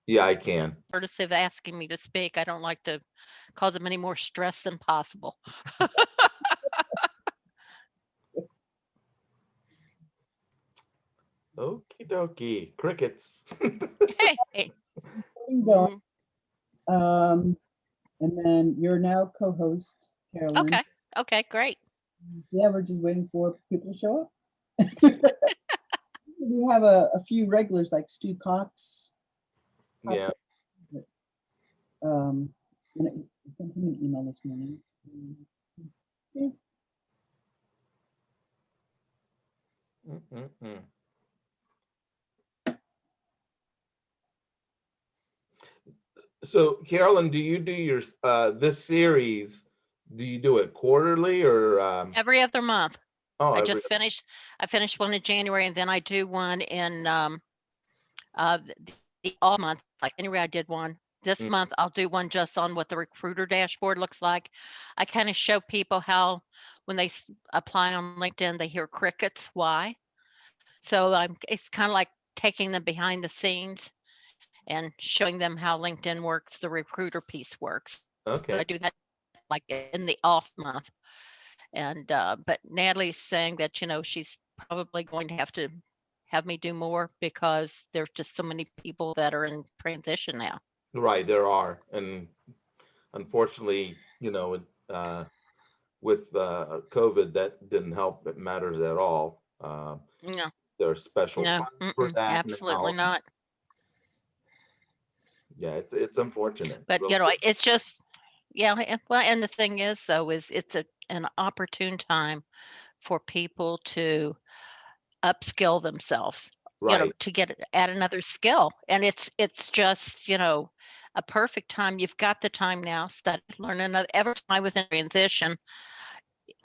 Yeah, I can. Courtesy of asking me to speak. I don't like to cause them any more stress than possible. Okie dokie. Crickets. Hey, hey. Going. Mm, And then you're now co-host, Carolyn. okay. Okay, great. Yeah, we're just waiting for people to show up. We have a few regulars like Stu Cox. Pops Yeah. up, um, and I sent him an email this morning. Yeah. Mm-mm-mm. So, Carolyn, do you do your this series? Do you do it quarterly or Every other month. oh I every just finished. I finished one in January, and then I do one in the all month. Like January, I did one. This mm, month, I'll do one just on what the recruiter dashboard looks like. I kind of show people how when they apply on LinkedIn, they hear crickets. Why? So it's kind of like taking them behind the scenes and showing them how LinkedIn works, the recruiter piece works. So I do okay. that like in the off month. And but Natalie's saying that she's probably going to have me do more because there's just so many people that are in transition now. Right, there are. And unfortunately, with COVID, that didn't help it matters at all. No, There are special no, funds for that absolutely now. not. Yeah, it's unfortunate. But Really. it's just yeah. Well, and the thing is, though, is it's an opportune time for people to upskill themselves, Right. to add another skill. And it's just, a perfect time. You've got the time now, study, learn another. Every time I was in transition,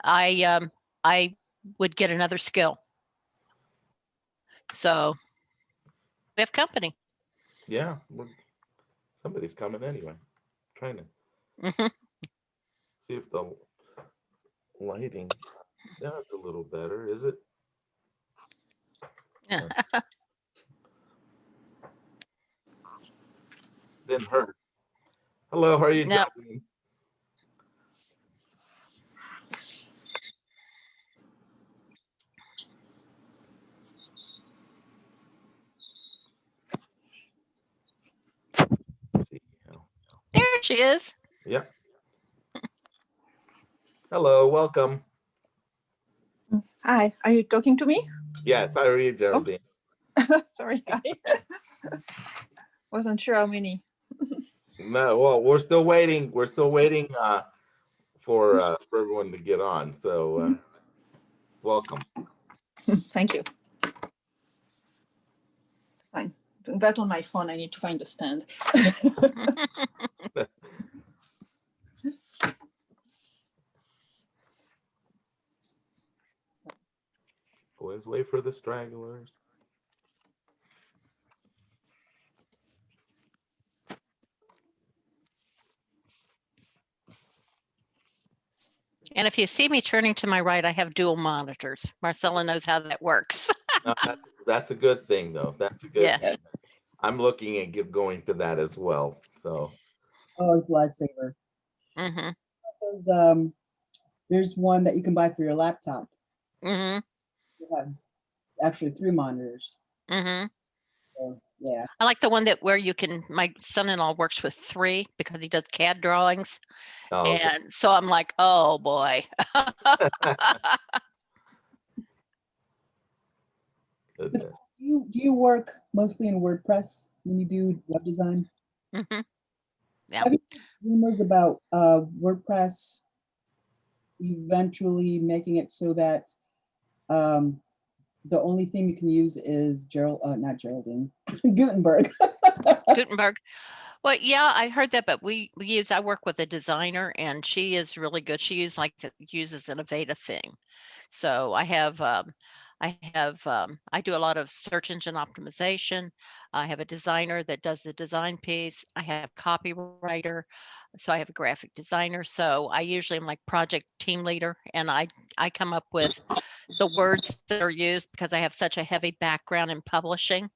I would get another skill. So we have company. Yeah, somebody's coming anyway. Trying to Hmm. see if the lighting, yeah, it's a little better, is it? Yeah. Uh, Didn't hurt. Hello, how are you, No, Jacqueline? Let's see. there she is. Yeah. Hello, welcome. Hi, are you talking to me? Yes, how are you, Oh, Geraldine? sorry, I wasn't sure how many. No, well, we're still waiting. We're still waiting for everyone to get on. So welcome. Thank you. Fine. Doing that on my phone, I need to find a stand. Always wait for the stragglers. And if you see me turning to my right, I have dual monitors. Marcella knows how that works. No, that's a good thing, though. That's a good Yes. thing. I'm looking at going to that as well. So Oh, it's a lifesaver. Hmm. There's, there's one that you can buy for your laptop. Hmm. You have actually 3 monitors. Hmm. So, yeah. I like the one that where you can. My son-in-law works with three because he does CAD drawings, oh, okay. and so I'm like, oh boy. Goodness. Do you work mostly in WordPress when you do web design? Hmm. Yeah. Have you heard rumors about WordPress eventually making it so that um, the only theme you can use is not Geraldine, Gutenberg. Gutenberg. Well, yeah, I heard that, but I work with a designer, and she is really good. She uses an Aveda thing. So I do a lot of search engine optimization. I have a designer that does the design piece. I have copywriter, so I have a graphic designer. So I usually am like project team leader, and I come up with the words that are used because I have such a heavy background in publishing.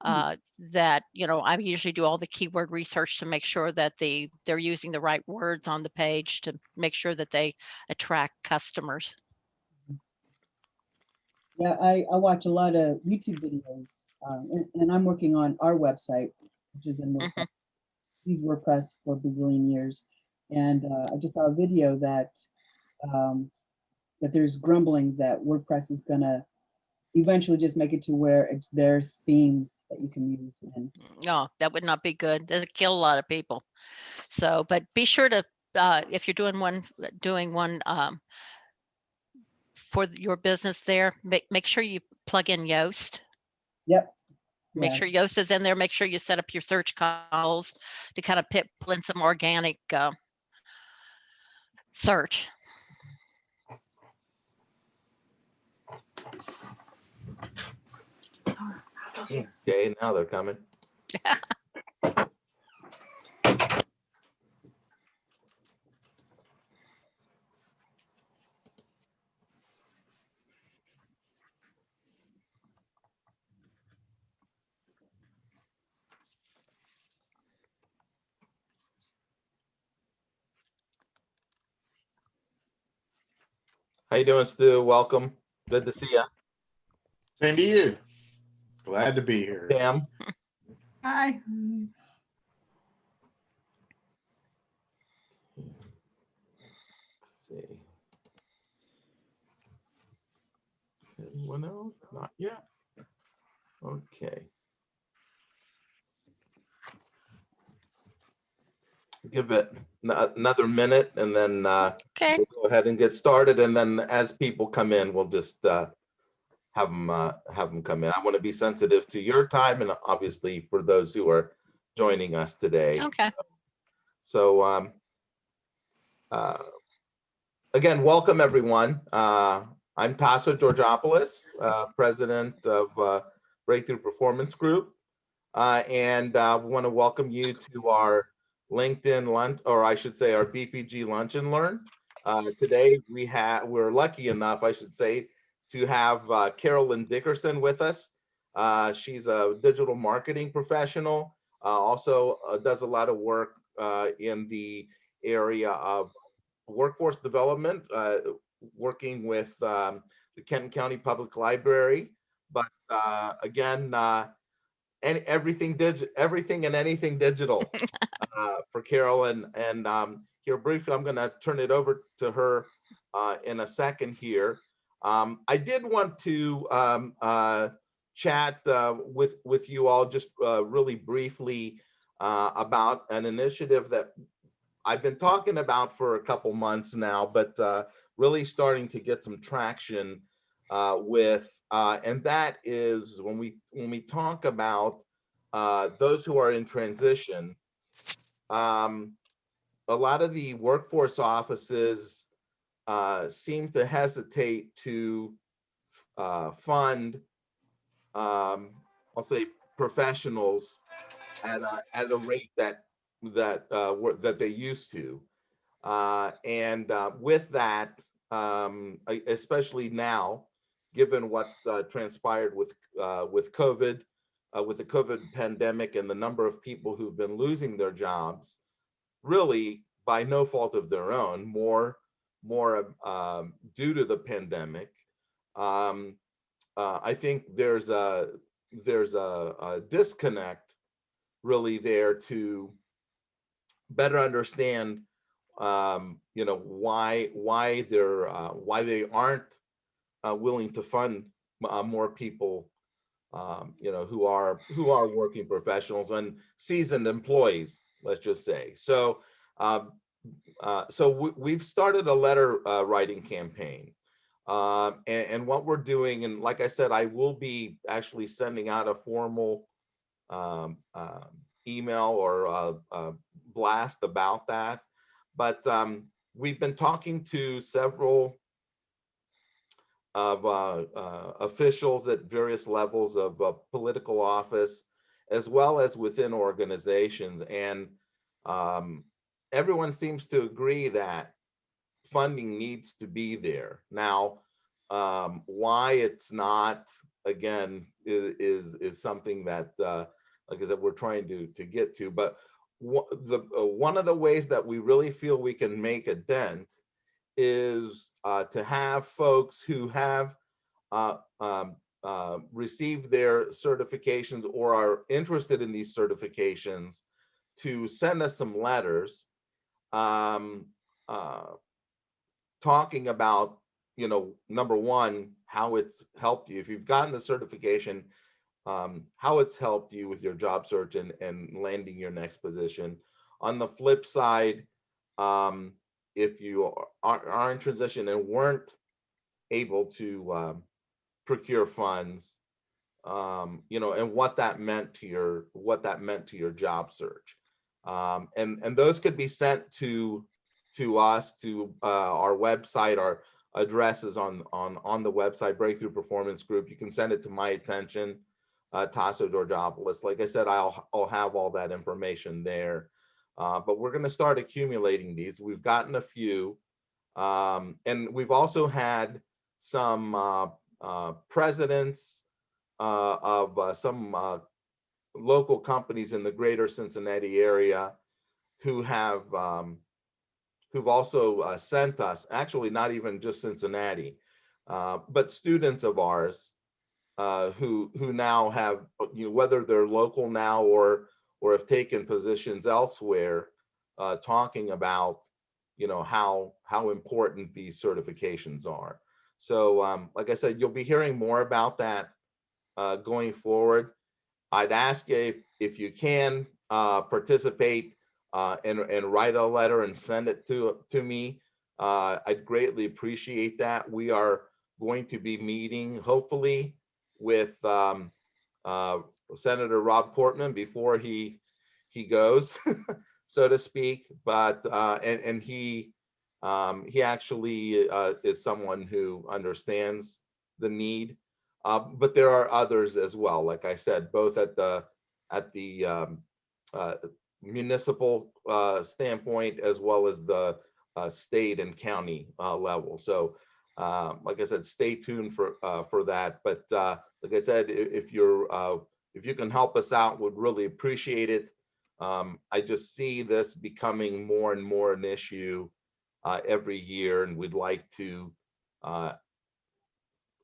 that, I usually do all the keyword research to make sure that they're using the right words on the page to make sure that they attract customers. Yeah, I watch a lot of YouTube videos, and I'm working on our website, which is in WordPress. Used WordPress for a bazillion years, and I just saw a video that that there's grumblings that WordPress is gonna eventually just make it to where it's their theme that you can use. And No, that would not be good. That'd kill a lot of people. So, but be sure to, if you're doing one for your business there, make sure you plug in Yoast. yep, Make yeah. sure Yoast is in there. Make sure you set up your search calls to kind of pull in some organic search. Okay, now they're coming. How you doing, Stu? Welcome. Good to see you. Same to you. Glad to be here. Pam. Hi. Let's see. Anyone else? Not yet. Okay. Give it another minute, and then Okay. we'll go ahead and get started. And then as people come in, we'll just have them come in. I want to be sensitive to your time, and obviously for those who are joining us today. Okay. So again, welcome everyone. I'm Tasso Georgopoulos, president of Breakthrough Performance Group, and we want to welcome you to our LinkedIn lunch, or I should say our BPG Lunch and Learn. Today we're lucky enough, I should say, to have Carolyn Dickerson with us. She's a digital marketing professional, also does a lot of work in the area of workforce development, working with the Kenton County Public Library. But again, and everything and anything digital for Carolyn. And here briefly, I'm going to turn it over to her in a second here. I did want to chat with you all just really briefly about an initiative that I've been talking about for a couple months now, but really starting to get some traction with, and that is when we talk about those who are in transition. A lot of the workforce offices seem to hesitate to fund, I'll say, professionals at a rate that they used to, and with that, especially now, given what's transpired with COVID, with the COVID pandemic, and the number of people who've been losing their jobs, really by no fault of their own, more due to the pandemic. I think there's a disconnect really there to better understand, why they aren't willing to fund more people, who are working professionals and seasoned employees, let's just say. So we've started a letter writing campaign, and what we're doing, and like I said, I will be actually sending out a formal email or blast about that. But we've been talking to several of officials at various levels of political office, as well as within organizations, and everyone seems to agree that funding needs to be there. Now, why it's not again, is something that, like I said, we're trying to get to. But one of the ways that we really feel we can make a dent is to have folks who have received their certifications or are interested in these certifications to send us some letters um, talking about, number one, how it's helped you. If you've gotten the certification, how it's helped you with your job search and landing your next position. On the flip side, if you are in transition and weren't able to procure funds, and what that meant to your job search, and those could be sent to us, to our website. Our address is on the website, Breakthrough Performance Group. You can send it to my attention, Tasso Georgopoulos. Like I said, I'll have all that information there. But we're going to start accumulating these. We've gotten a few, and we've also had some presidents of some local companies in the greater Cincinnati area who have who've also sent us, actually not even just Cincinnati, but students of ours who now have, whether they're local now or have taken positions elsewhere, talking about how important these certifications are. So like I said, you'll be hearing more about that going forward. I'd ask you if you can participate and write a letter and send it to me. I'd greatly appreciate that. We are going to be meeting, hopefully, with Senator Rob Portman before he goes, so to speak. But and he actually is someone who understands the need. But there are others as well, like I said, both at the municipal standpoint as well as the state and county level. So like I said, stay tuned for that. But like I said, if you can help us out, would really appreciate it. I just see this becoming more and more an issue every year, and we'd like to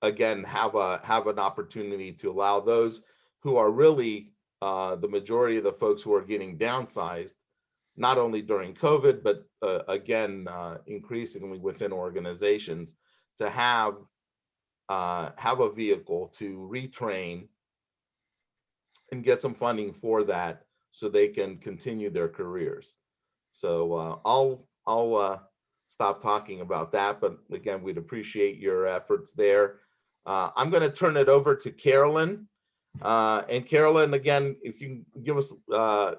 again have an opportunity to allow those who are really the majority of the folks who are getting downsized, not only during COVID, but again increasingly within organizations, to have a vehicle to retrain and get some funding for that so they can continue their careers. So I'll stop talking about that, but again, we'd appreciate your efforts there. I'm going to turn it over to Carolyn. And Carolyn, again, if you can give us, I'll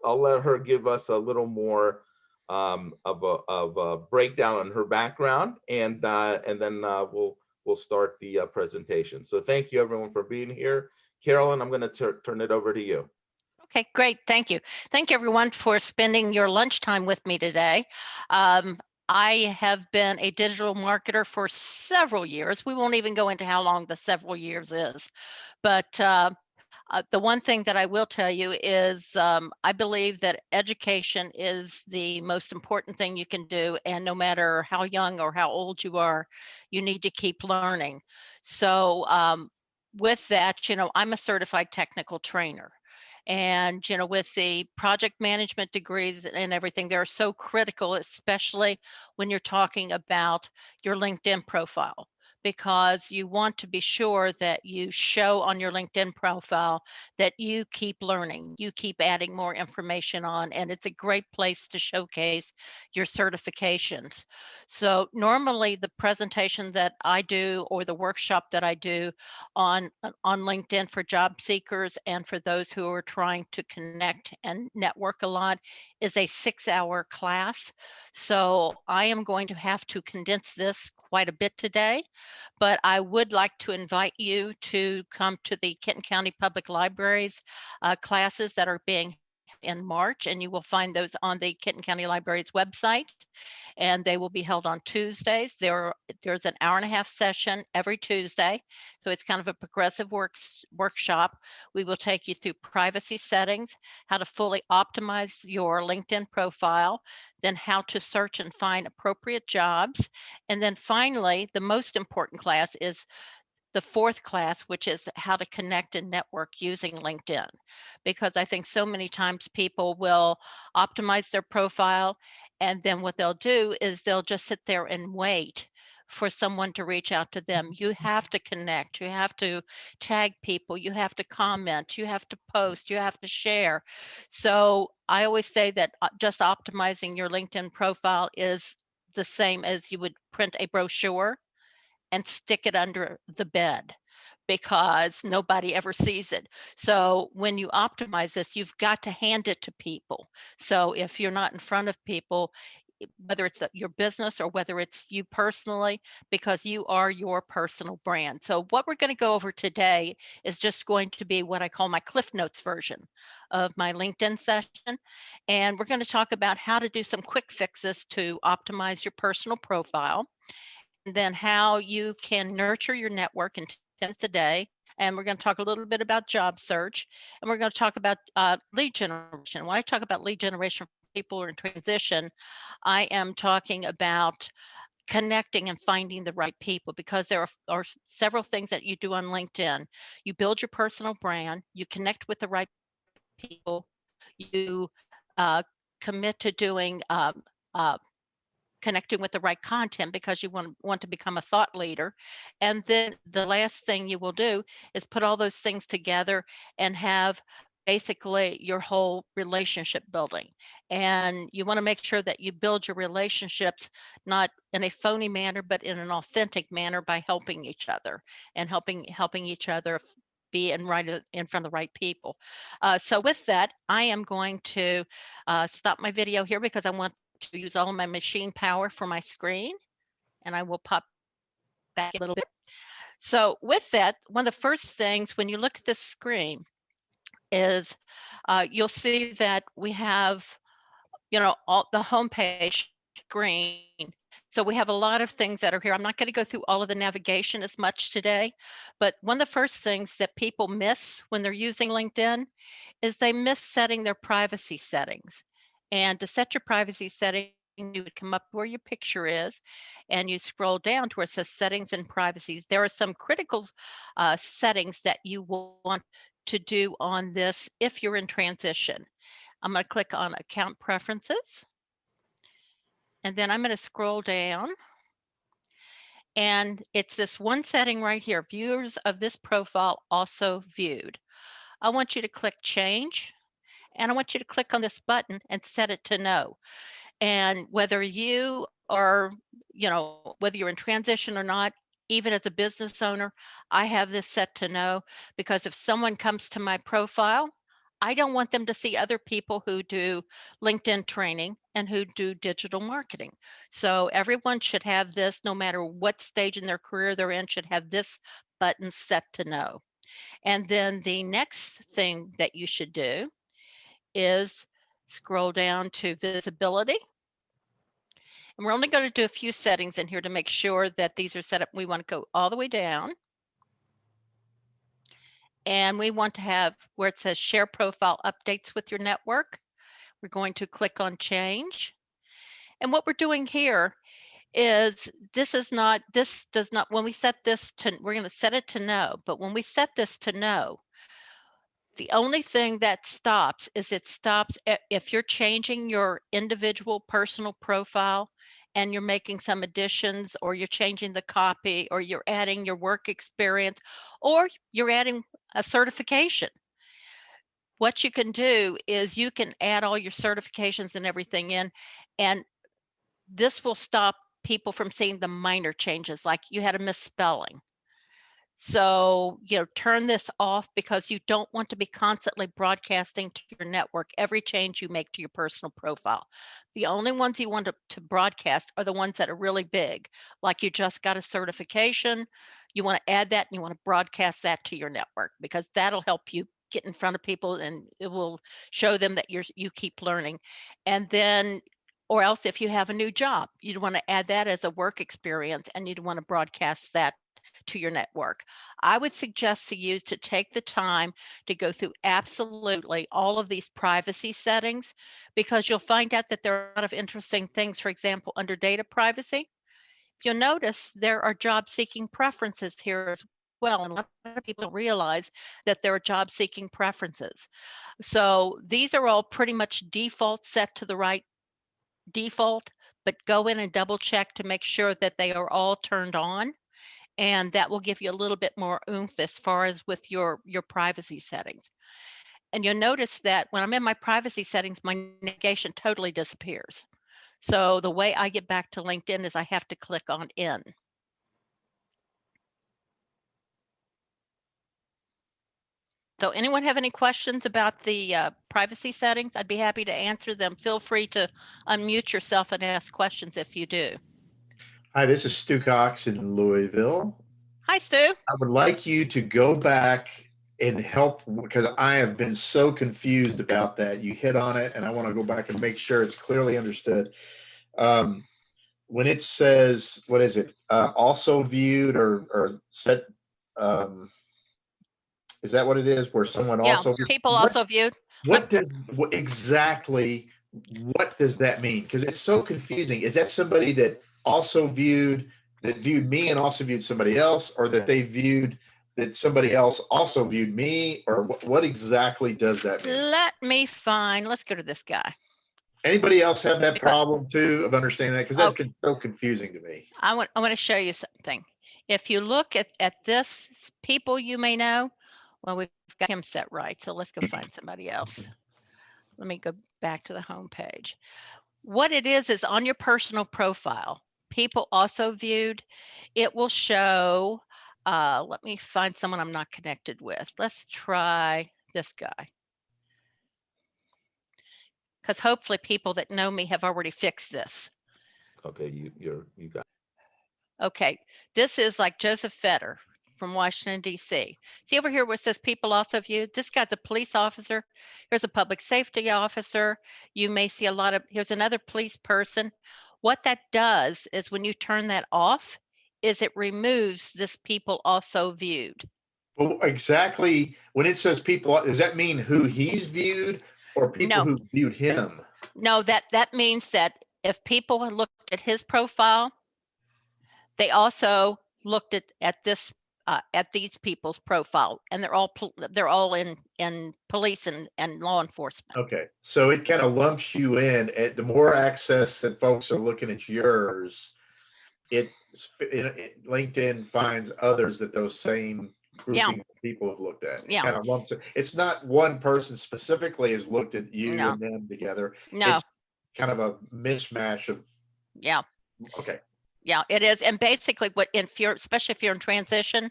let her give us a little more of a breakdown on her background, and then we'll start the presentation. So thank you everyone for being here. Carolyn, I'm going to turn it over to you. Okay, great. Thank you. Thank you everyone for spending your lunchtime with me today. I have been a digital marketer for several years. We won't even go into how long the several years is, but the one thing that I will tell you is I believe that education is the most important thing you can do. And no matter how young or how old you are, you need to keep learning. So with that, I'm a certified technical trainer. And, with the project management degrees and everything, they're so critical, especially when you're talking about your LinkedIn profile, because you want to be sure that you show on your LinkedIn profile that you keep learning, you keep adding more information on, and it's a great place to showcase your certifications. So normally the presentation that I do or the workshop that I do on LinkedIn for job seekers and for those who are trying to connect and network a lot is a 6-hour class. So I am going to have to condense this quite a bit today, but I would like to invite you to come to the Kenton County Public Libraries classes that are being in March, and you will find those on the Kenton County Library's website, and they will be held on Tuesdays. There's an hour-and-a-half session every Tuesday, so it's kind of a progressive workshop. We will take you through privacy settings, how to fully optimize your LinkedIn profile, then how to search and find appropriate jobs, and then finally, the most important class is the fourth class, which is how to connect and network using LinkedIn. Because I think so many times people will optimize their profile, and then what they'll do is they'll just sit there and wait for someone to reach out to them. You have to connect, you have to tag people, you have to comment, you have to post, you have to share. So I always say that just optimizing your LinkedIn profile is the same as you would print a brochure and stick it under the bed because nobody ever sees it. So when you optimize this, you've got to hand it to people. So if you're not in front of people, whether it's your business or whether it's you personally, because you are your personal brand. So what we're going to go over today is just going to be what I call my Cliff Notes version of my LinkedIn session. And we're going to talk about how to do some quick fixes to optimize your personal profile, and then how you can nurture your network in 10 minutes a day. And we're going to talk a little bit about job search, and we're going to talk about lead generation. When I talk about lead generation for people who are in transition, I am talking about connecting and finding the right people, because there are several things that you do on LinkedIn. You build your personal brand, you connect with the right people, you uh, commit to doing uh, connecting with the right content because you want to become a thought leader. And then the last thing you will do is put all those things together and have basically your whole relationship building. And you want to make sure that you build your relationships not in a phony manner, but in an authentic manner by helping each other and helping each other be in front of the right people. So with that, I am going to stop my video here because I want to use all of my machine power for my screen, and I will pop back a little bit. So with that, one of the first things when you look at this screen is you'll see that we have, all the homepage green. So we have a lot of things that are here. I'm not going to go through all of the navigation as much today, but one of the first things that people miss when they're using LinkedIn is they miss setting their privacy settings. And to set your privacy setting, you would come up where your picture is and you scroll down to where it says settings and privacy. There are some critical settings that you want to do on this if you're in transition. I'm going to click on account preferences, and then I'm going to scroll down, and it's this one setting right here, viewers of this profile also viewed. I want you to click change, and I want you to click on this button and set it to no. And whether you are, whether you're in transition or not, even as a business owner, I have this set to no, because if someone comes to my profile, I don't want them to see other people who do LinkedIn training and who do digital marketing. So everyone should have this, no matter what stage in their career they're in, should have this button set to no. And then the next thing that you should do is scroll down to visibility. And we're only going to do a few settings in here to make sure that these are set up. We want to go all the way down. And we want to have where it says share profile updates with your network. We're going to click on change. And what we're doing here is this does not, when we set this to, we're going to set it to no, but when we set this to no, the only thing that stops is it stops if you're changing your individual personal profile and you're making some additions, or you're changing the copy, or you're adding your work experience, or you're adding a certification. What you can do is you can add all your certifications and everything in, and this will stop people from seeing the minor changes, like you had a misspelling. So, turn this off, because you don't want to be constantly broadcasting to your network every change you make to your personal profile. The only ones you want to broadcast are the ones that are really big, like you just got a certification. You want to add that and you want to broadcast that to your network, because that'll help you get in front of people, and it will show them that you keep learning. And then, or else if you have a new job, you'd want to add that as a work experience, and you'd want to broadcast that to your network. I would suggest to you to take the time to go through absolutely all of these privacy settings, because you'll find out that there are a lot of interesting things. For example, under data privacy, if you'll notice, there are job seeking preferences here as well. And a lot of people don't realize that there are job seeking preferences. So these are all pretty much default, set to the right default, but go in and double check to make sure that they are all turned on. And that will give you a little bit more oomph as far as with your privacy settings. And you'll notice that when I'm in my privacy settings, my navigation totally disappears. So the way I get back to LinkedIn is I have to click on in. So anyone have any questions about the privacy settings? I'd be happy to answer them. Feel free to unmute yourself and ask questions if you do. Hi, this is Stu Cox in Louisville. Hi, Stu. I would like you to go back and help, because I have been so confused about that. You hit on it, and I want to go back and make sure it's clearly understood. When it says, what is it? Also viewed or set, is that what it is? Where someone Yeah, also people also viewed. what exactly what does that mean? Because it's so confusing. Is that somebody that viewed me and also viewed somebody else, or that they viewed that somebody else also viewed me, or what exactly does that mean? Let me find, let's go to this guy. Anybody else have that Because- problem too of understanding that? Because that's Okay. been so confusing to me. I want to show you something. If you look at this, people you may know, well, we've got him set right. So let's go find somebody else. Let me go back to the home page. What it is on your personal profile, people also viewed, it will show, let me find someone I'm not connected with. Let's try this guy. Because hopefully people that know me have already fixed this. Okay, you got. Okay, this is like Joseph Fetter from Washington, D.C. See over here where it says people also viewed? This guy's a police officer. Here's a public safety officer. You may see a lot of, here's another police person. What that does is when you turn that off, is it removes this people also viewed. Well, exactly. When it says people, does that mean who he's viewed or people No. who viewed him? No, that means that if people had looked at his profile, they also looked at this at these people's profile, and they're all in police and law enforcement. Okay, so it kind of lumps you in. The more access that folks are looking at yours, LinkedIn finds others that those same grouping of people have looked at. It Yeah. kind of lumps it. It's not one person specifically has looked at you No. and them together. No. It's kind of a mishmash of. Yeah. Okay. Yeah, it is. And basically especially if you're in transition,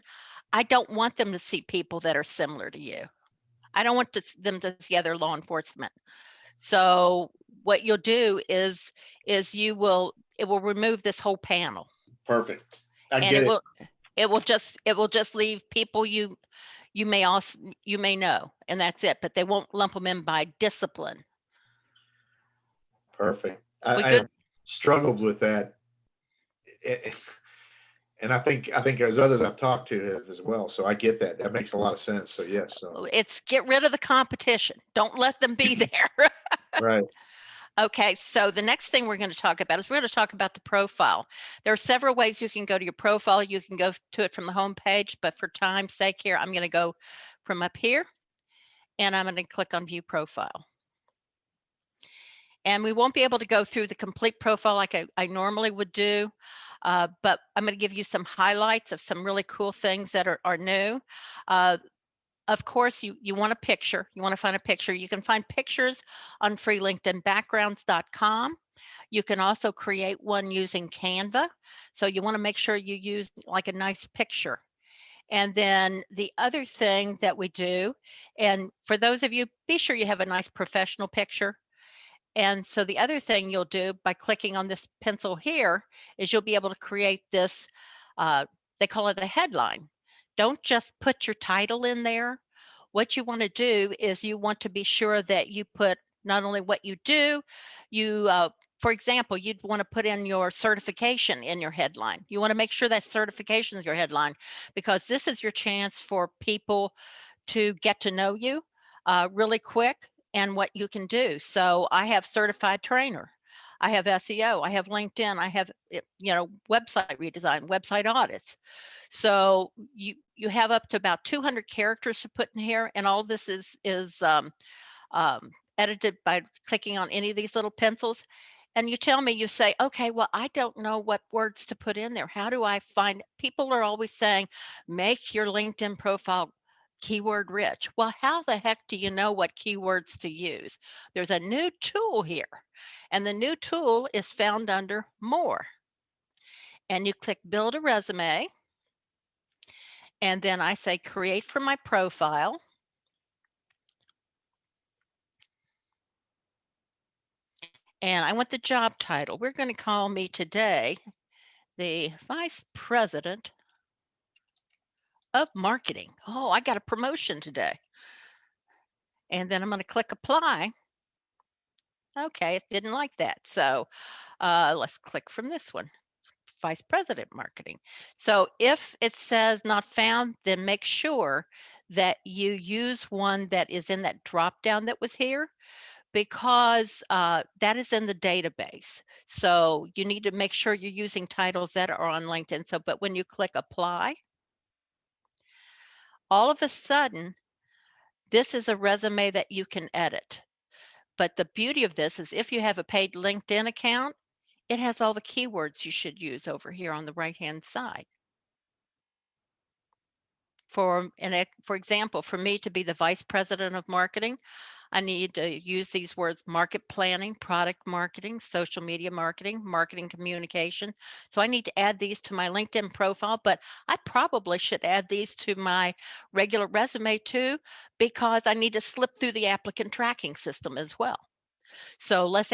I don't want them to see people that are similar to you. I don't want them to see other law enforcement. So what you'll do is it will remove this whole panel. Perfect. I And get it. it will just leave people you may know, and that's it, but they won't lump them in by discipline. Perfect. We I good? have struggled with that. And I think there's others I've talked to have as well. So I get that. That makes a lot of sense. So yes. So It's get rid of the competition. Don't let them be there. right. Okay, so the next thing we're going to talk about is we're going to talk about the profile. There are several ways you can go to your profile. You can go to it from the home page, but for time's sake here, I'm going to go from up here, and I'm going to click on View Profile. And we won't be able to go through the complete profile like I normally would do, but I'm going to give you some highlights of some really cool things that are new. Of course, you want a picture. You want to find a picture. You can find pictures on freelinkedinbackgrounds.com. You can also create one using Canva. So you want to make sure you use like a nice picture. And then the other thing that we do, and for those of you, be sure you have a nice professional picture. And so the other thing you'll do by clicking on this pencil here is you'll be able to create this, they call it a headline. Don't just put your title in there. what you want to do is you want to be sure that you put not only what you do, for example, you'd want to put in your certification in your headline. You want to make sure that certification is your headline, because this is your chance for people to get to know you really quick and what you can do. So I have certified trainer. I have SEO, I have LinkedIn, I have, website redesign, website audits. So you have up to about 200 characters to put in here, and all this is edited by clicking on any of these little pencils. And you tell me, you say, okay, well, I don't know what words to put in there. How do I find? People are always saying, make your LinkedIn profile keyword rich. Well, how the heck do you know what keywords to use? There's a new tool here, and the new tool is found under More. And you click Build a Resume, and then I say Create from my profile. And I want the job title. We're going to call me today the Vice President of Marketing. Oh, I got a promotion today. And then I'm going to click Apply. Okay, it didn't like that. So let's click from this one, Vice President Marketing. So if it says not found, then make sure that you use one that is in that drop down that was here, because that is in the database. So you need to make sure you're using titles that are on LinkedIn. So, but when you click Apply, all of a sudden, this is a resume that you can edit. But the beauty of this is if you have a paid LinkedIn account, it has all the keywords you should use over here on the right-hand side. For example, for me to be the Vice President of Marketing, I need to use these words: market planning, product marketing, social media marketing, marketing communication. So I need to add these to my LinkedIn profile, but I probably should add these to my regular resume too, because I need to slip through the applicant tracking system as well. So let's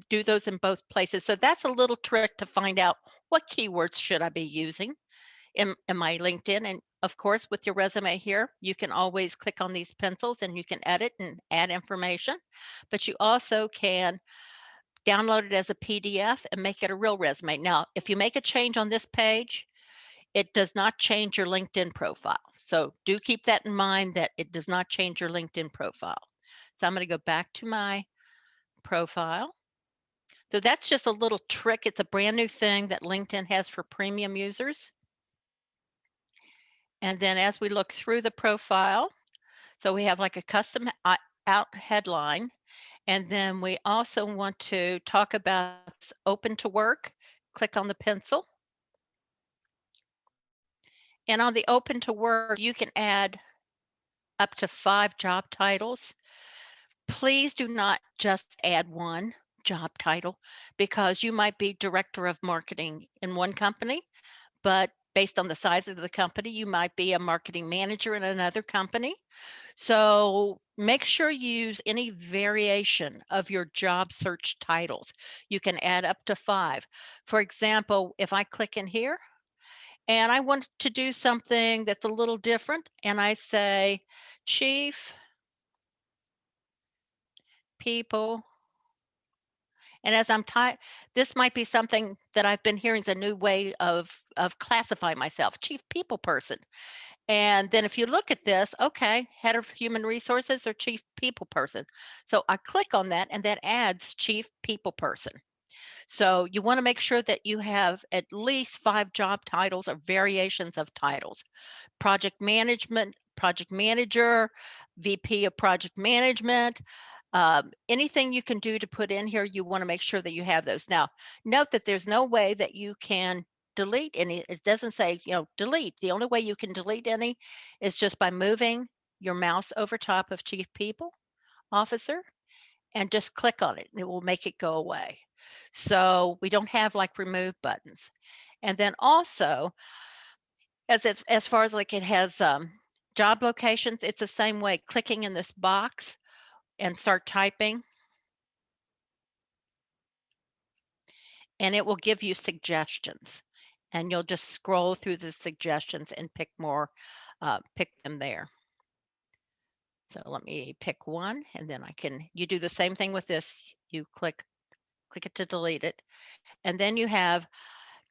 do those in both places. So that's a little trick to find out what keywords should I be using in my LinkedIn. And of course, with your resume here, you can always click on these pencils and you can edit and add information, but you also can download it as a PDF and make it a real resume. Now, if you make a change on this page, it does not change your LinkedIn profile. So do keep that in mind, that it does not change your LinkedIn profile. So I'm going to go back to my profile. So that's just a little trick. It's a brand new thing that LinkedIn has for premium users. And then as we look through the profile, so we have like a custom out headline. And then we also want to talk about open to work. Click on the pencil. And on the open to work, you can add up to 5 job titles. Please do not just add one job title, because you might be director of marketing in one company, but based on the size of the company, you might be a marketing manager in another company. So make sure you use any variation of your job search titles. You can add up to 5. For example, if I click in here and I want to do something that's a little different, and I say Chief People, and as I'm this might be something that I've been hearing is a new way of classifying myself, Chief People Person. And then if you look at this, okay, Head of Human Resources or Chief People Person. So I click on that and that adds Chief People Person. So you want to make sure that you have at least 5 job titles or variations of titles. Project management, project manager, VP of project management, anything you can do to put in here, you want to make sure that you have those. Now, note that there's no way that you can delete any. It doesn't say, delete. The only way you can delete any is just by moving your mouse over top of Chief People Officer and just click on it, and it will make it go away. So we don't have like remove buttons. And then also, as far as like it has job locations, it's the same way. Clicking in this box and start typing, and it will give you suggestions, and you'll just scroll through the suggestions and pick more, pick them there. So let me pick one, and then you do the same thing with this. You click it to delete it. And then you have,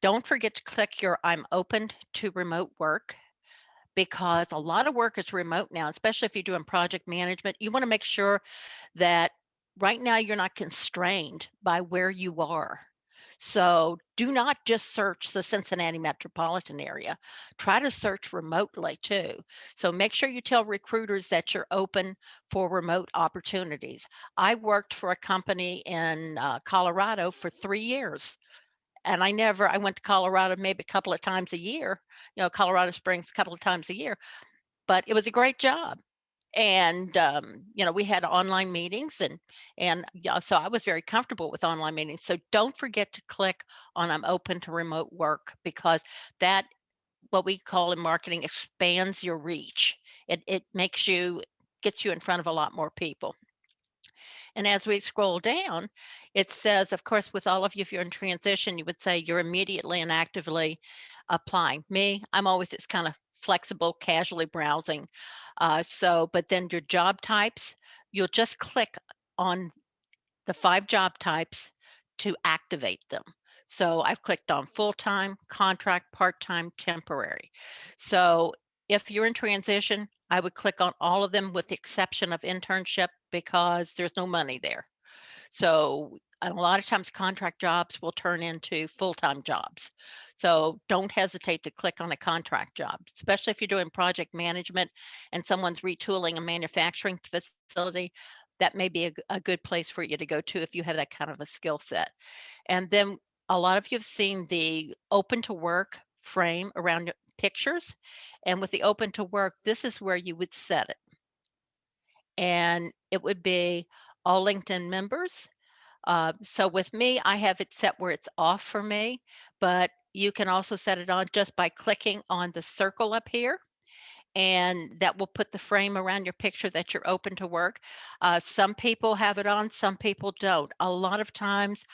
don't forget to click your I'm open to remote work, because a lot of work is remote now, especially if you're doing project management. You want to make sure that right now you're not constrained by where you are. So do not just search the Cincinnati metropolitan area. Try to search remotely too. So make sure you tell recruiters that you're open for remote opportunities. I worked for a company in Colorado for 3 years. And I went to Colorado maybe a couple of times a year, Colorado Springs a couple of times a year, but it was a great job. And we had online meetings, and yeah, so I was very comfortable with online meetings. So don't forget to click on I'm open to remote work, because that, what we call in marketing, expands your reach. It gets you in front of a lot more people. And as we scroll down, it says, of course, with all of you, if you're in transition, you would say you're immediately and actively applying. Me, I'm always just kind of flexible, casually browsing. But then your job types, you'll just click on the 5 job types to activate them. So I've clicked on full-time, contract, part-time, temporary. So if you're in transition, I would click on all of them with the exception of internship, because there's no money there. So a lot of times contract jobs will turn into full-time jobs. So don't hesitate to click on a contract job, especially if you're doing project management and someone's retooling a manufacturing facility. That may be a good place for you to go to if you have that kind of a skill set. And then a lot of you have seen the open to work frame around your pictures. And with the open to work, this is where you would set it. And it would be all LinkedIn members. So with me, I have it set where it's off for me, but you can also set it on just by clicking on the circle up here. And that will put the frame around your picture that you're open to work. Some people have it on, some people don't. A lot of times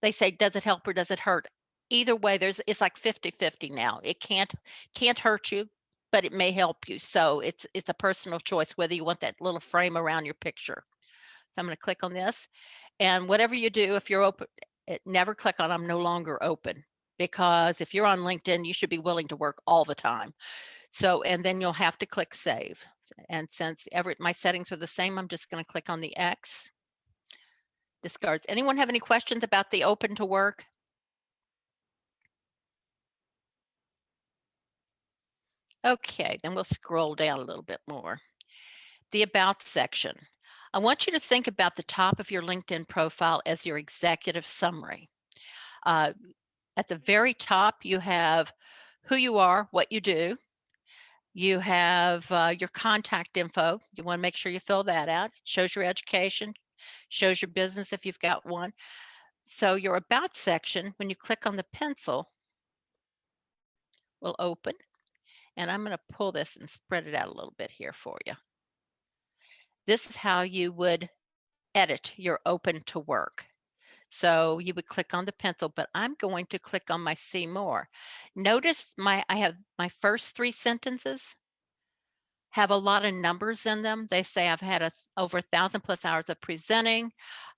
they say, does it help or does it hurt? Either way, it's like 50-50 now. It can't hurt you, but it may help you. So it's a personal choice whether you want that little frame around your picture. So I'm going to click on this, and whatever you do, if you're open, never click on I'm no longer open, because if you're on LinkedIn, you should be willing to work all the time. So, and then you'll have to click save. And since my settings are the same, I'm just going to click on the X. Discards. Anyone have any questions about the open to work? Okay, then we'll scroll down a little bit more. The About section. I want you to think about the top of your LinkedIn profile as your executive summary. At the very top, you have who you are, what you do. You have your contact info. You want to make sure you fill that out. It shows your education, shows your business if you've got one. So your About section, when you click on the pencil, will open. And I'm going to pull this and spread it out a little bit here for you. This is how you would edit your open to work. So you would click on the pencil, but I'm going to click on my see more. Notice I have my first 3 sentences have a lot of numbers in them. They say I've had over 1,000+ hours of presenting,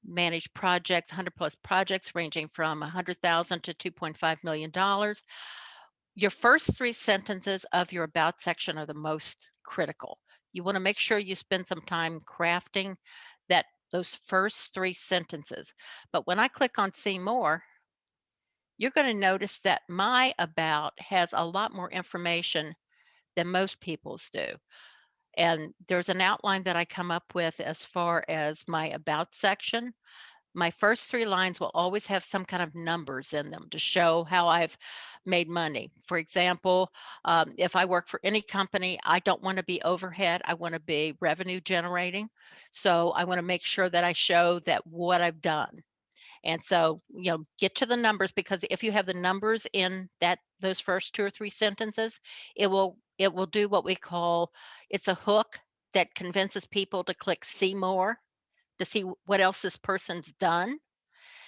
managed projects, 100+ projects ranging from $100,000 to $2.5 million. Your first 3 sentences of your About section are the most critical. You want to make sure you spend some time crafting those first 3 sentences. But when I click on see more, you're going to notice that my About has a lot more information than most people's do. And there's an outline that I come up with as far as my About section. My first 3 lines will always have some kind of numbers in them to show how I've made money. For example, if I work for any company, I don't want to be overhead. I want to be revenue generating. So I want to make sure that I show that what I've done. And so, get to the numbers, because if you have the numbers in those first 2 or 3 sentences, it will do what we call, it's a hook that convinces people to click see more, to see what else this person's done.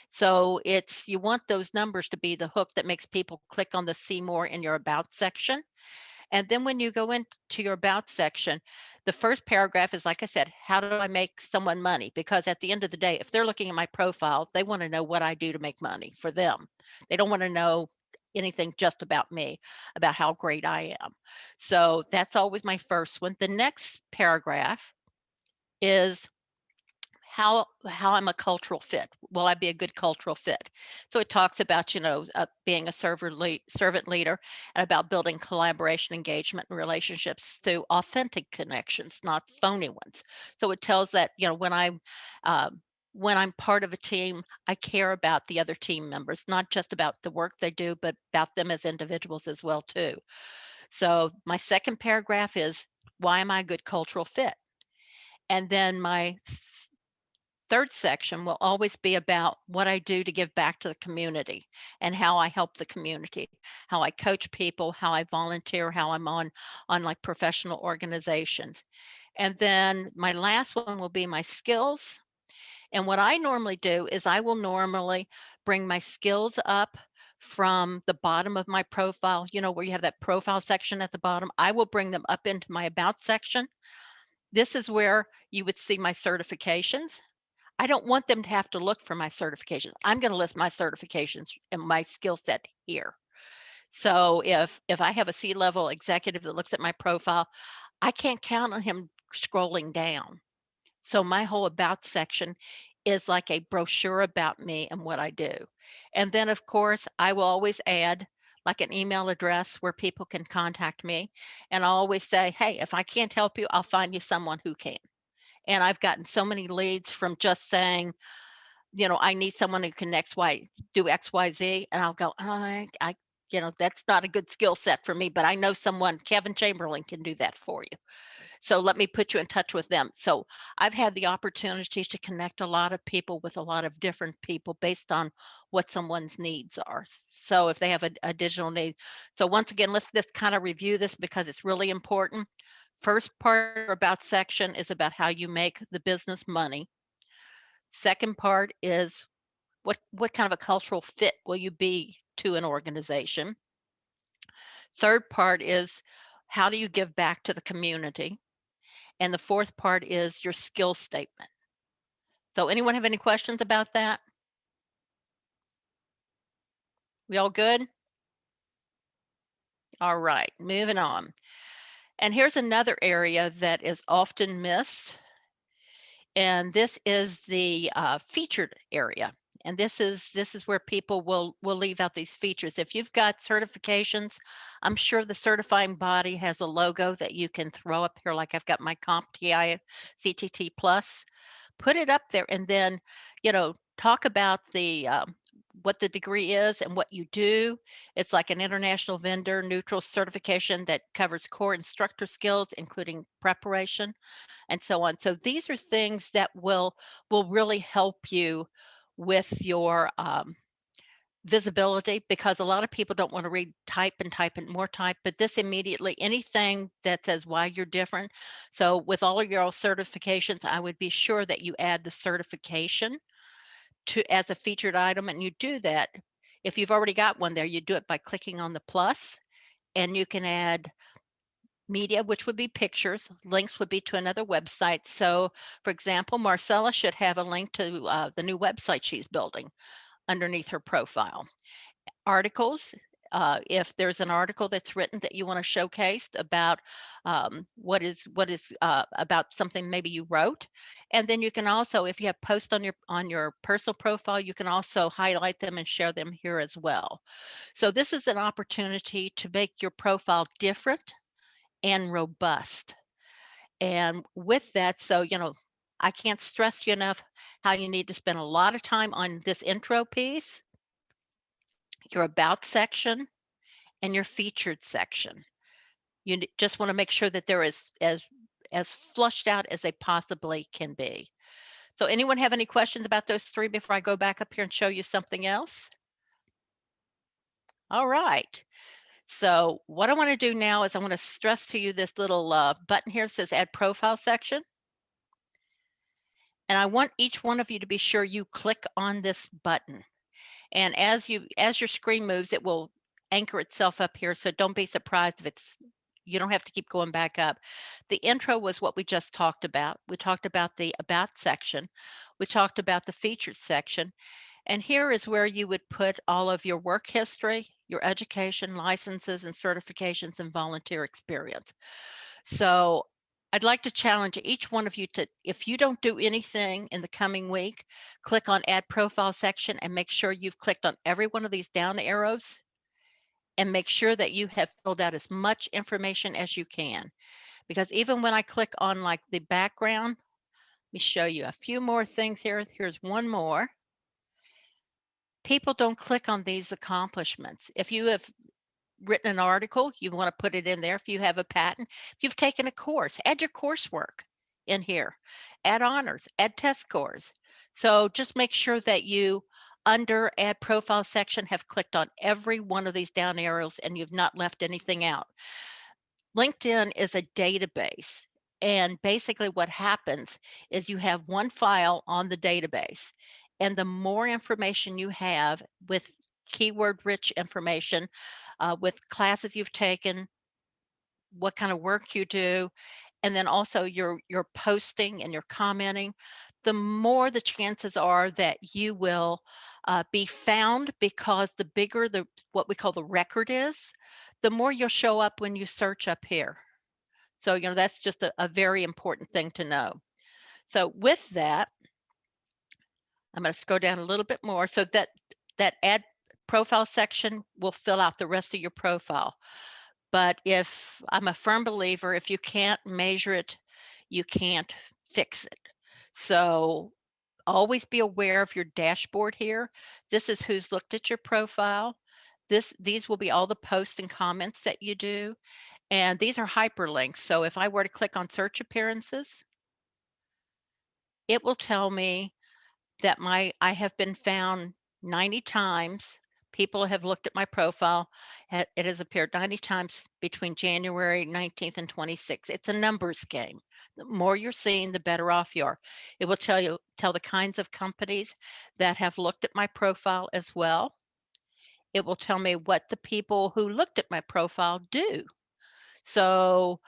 So you want those numbers to be the hook that makes people click on the see more in your About section. And then when you go into your about section, the first paragraph is, like I said, how do I make someone money? Because at the end of the day, if they're looking at my profile, they want to know what I do to make money for them. They don't want to know anything just about me, about how great I am. So that's always my first one. The next paragraph is how I'm a cultural fit. Will I be a good cultural fit? So it talks about, being a servant leader, and about building collaboration, engagement, and relationships through authentic connections, not phony ones. So it tells that, when I'm part of a team, I care about the other team members, not just about the work they do, but about them as individuals as well too. So my second paragraph is, why am I a good cultural fit? And then my third section will always be about what I do to give back to the community and how I help the community, how I coach people, how I volunteer, how I'm on like professional organizations. And then my last one will be my skills. And what I normally do is I will normally bring my skills up from the bottom of my profile, where you have that profile section at the bottom. I will bring them up into my about section. This is where you would see my certifications. I don't want them to have to look for my certifications. I'm going to list my certifications and my skill set here. So if I have a C-level executive that looks at my profile, I can't count on him scrolling down. So my whole about section is like a brochure about me and what I do. And then of course, I will always add like an email address where people can contact me. And I'll always say, hey, if I can't help you, I'll find you someone who can. And I've gotten so many leads from just saying, I need someone who can do X, Y, Z. And I'll go, that's not a good skill set for me, but I know someone, Kevin Chamberlain, can do that for you. So let me put you in touch with them. So I've had the opportunity to connect a lot of people with a lot of different people based on what someone's needs are. So if they have a digital need. So once again, let's just kind of review this because it's really important. First part about section is about how you make the business money. Second part is what kind of a cultural fit will you be to an organization. Third part is how do you give back to the community? And the fourth part is your skill statement. So anyone have any questions about that? We all good? All right, moving on. And here's another area that is often missed. And this is the featured area. And this is where people will leave out these features. If you've got certifications, I'm sure the certifying body has a logo that you can throw up here, like I've got my CompTIA CTT Plus. Put it up there and then, talk about the what the degree is and what you do. It's like an international vendor neutral certification that covers core instructor skills, including preparation and so on. So these are things that will really help you with your visibility, because a lot of people don't want to read type and more type, but this immediately, anything that says why you're different. So with all of your certifications, I would be sure that you add the certification as a featured item, and you do that. If you've already got one there, you do it by clicking on the plus, and you can add media, which would be pictures. Links would be to another website. So for example, Marcella should have a link to the new website she's building underneath her profile. Articles, if there's an article that's written that you want to showcase about what is about something maybe you wrote. And then you can also, if you have posts on your personal profile, you can also highlight them and share them here as well. So this is an opportunity to make your profile different and robust. And with that, so I can't stress you enough how you need to spend a lot of time on this intro piece, your about section, and your featured section. You just want to make sure that they're as flushed out as they possibly can be. So anyone have any questions about those three before I go back up here and show you something else? All right. So what I want to do now is I want to stress to you this little button here that says add profile section. And I want each one of you to be sure you click on this button. And as your screen moves, it will anchor itself up here. So don't be surprised if it's you don't have to keep going back up. The intro was what we just talked about. We talked about the about section. We talked about the featured section. And here is where you would put all of your work history, your education, licenses and certifications, and volunteer experience. So I'd like to challenge each one of you to, if you don't do anything in the coming week, click on Add Profile section and make sure you've clicked on every one of these down arrows and make sure that you have filled out as much information as you can. Because even when I click on like the background, let me show you a few more things here. Here's one more. People don't click on these accomplishments. If you have written an article, you want to put it in there. If you have a patent, if you've taken a course, add your coursework in here, add honors, add test scores. So just make sure that you, under Add Profile section, have clicked on every one of these down arrows and you've not left anything out. LinkedIn is a database. And basically what happens is you have one file on the database. And the more information you have with keyword rich information, with classes you've taken, what kind of work you do, and then also your posting and your commenting, the more the chances are that you will be found, because the bigger the what we call the record is, the more you'll show up when you search up here. So, that's just a very important thing to know. So with that, I'm going to scroll down a little bit more so that Add Profile section will fill out the rest of your profile. But if I'm a firm believer, if you can't measure it, you can't fix it. So always be aware of your dashboard here. This is who's looked at your profile. These will be all the posts and comments that you do. And these are hyperlinks. So if I were to click on search appearances, it will tell me that I have been found 90 times. People have looked at my profile. It has appeared 90 times between January 19th and 26th. It's a numbers game. The more you're seeing, the better off you are. It will tell the kinds of companies that have looked at my profile as well. It will tell me what the people who looked at my profile do. So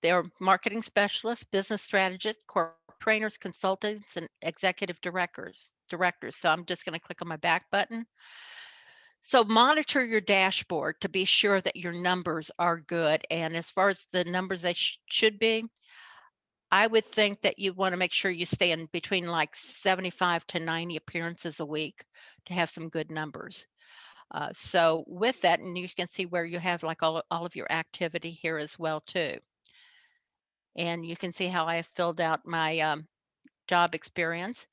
they're marketing specialists, business strategists, corporate trainers, consultants, and executive directors. So I'm just going to click on my back button. So monitor your dashboard to be sure that your numbers are good. And as far as the numbers they should be, I would think that you want to make sure you stay in between like 75 to 90 appearances a week to have some good numbers. So with that, and you can see where you have like all of your activity here as well too. And you can see how I have filled out my job experience.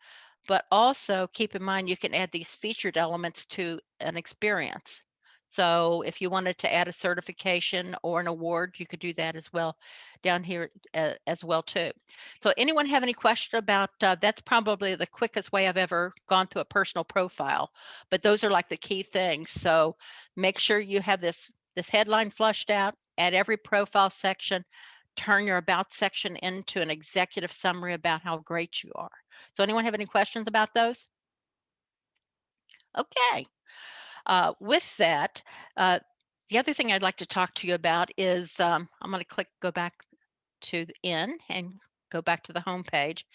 But also keep in mind, you can add these featured elements to an experience. So if you wanted to add a certification or an award, you could do that as well down here as well too. So anyone have any question about, that's probably the quickest way I've ever gone through a personal profile, but those are like the key things. So make sure you have this headline flushed out at every profile section. Turn your about section into an executive summary about how great you are. So anyone have any questions about those? Okay. With that, the other thing I'd like to talk to you about is, I'm going to go back to the end and go back to the home page.